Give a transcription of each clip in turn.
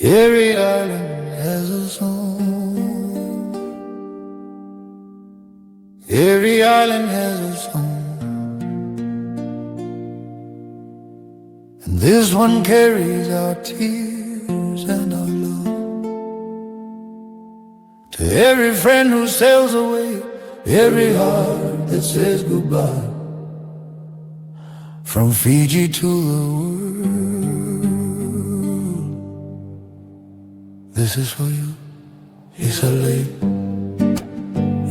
Every island has a song. Every island has a song. And this one carries our tears and our love. To every friend who sails away, every heart that says goodbye, from Fiji to the world. This is for you, Isale,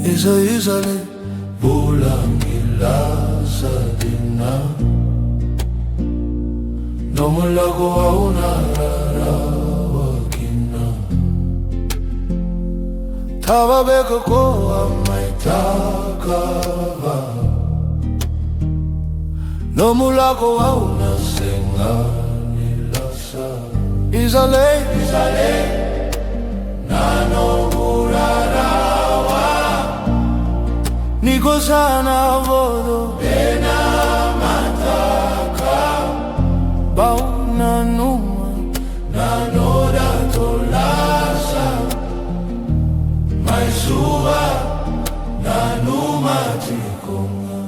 Isale, pulang ilasa dina. No mulago au narawakina. Tava beko ko amaitaka. No mulago au nasenga nilasa. Isale, Isale. Niko sana vodo Ena mataka Bauna numa Nanora tolasa Maisuwa Nanuma tikonga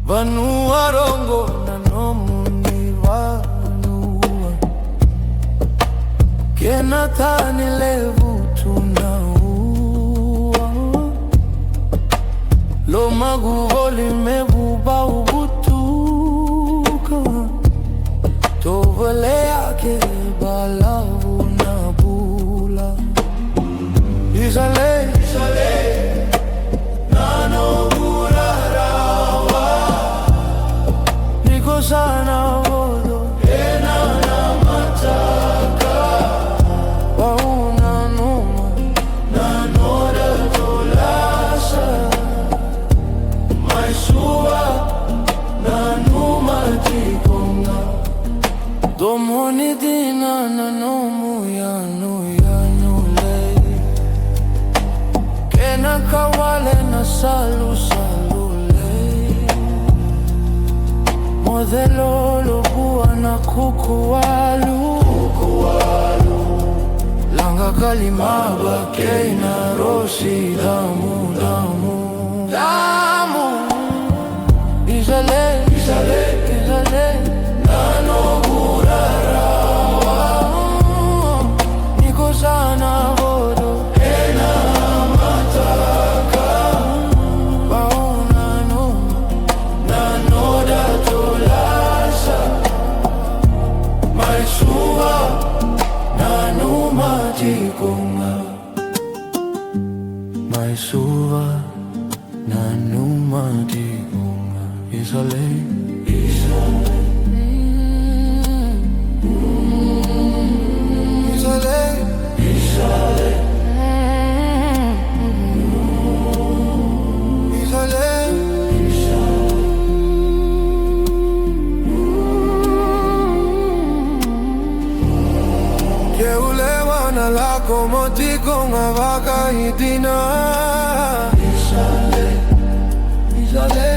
Vanua rongo Nanomu ni vanua Kenatani levu tunau Lo maguvoli mebuba ubutuka Tovale ake balavu na bula Isale, Isale Nano burarawa Niko sana vodo Ena na mataka Wauna numa Nanora tolasa Maisuwa Nanuma tikonga Domoni dina nanomu yanu le Kena kawale na salu le Modelo lobua na kukuwalu Langa kalimaba keina rosi damu Isale, Isale, Isale Nano burarawa Niko sana vodo Ena mataka Bauna numa Nanoda tolasa Maisuwa Nanuma tikonga Maisuwa Nanuma tikonga Isale, Isale, Isale, Isale, Isale, que ulewana lako motiko ngavaka itina. Isale, Isale.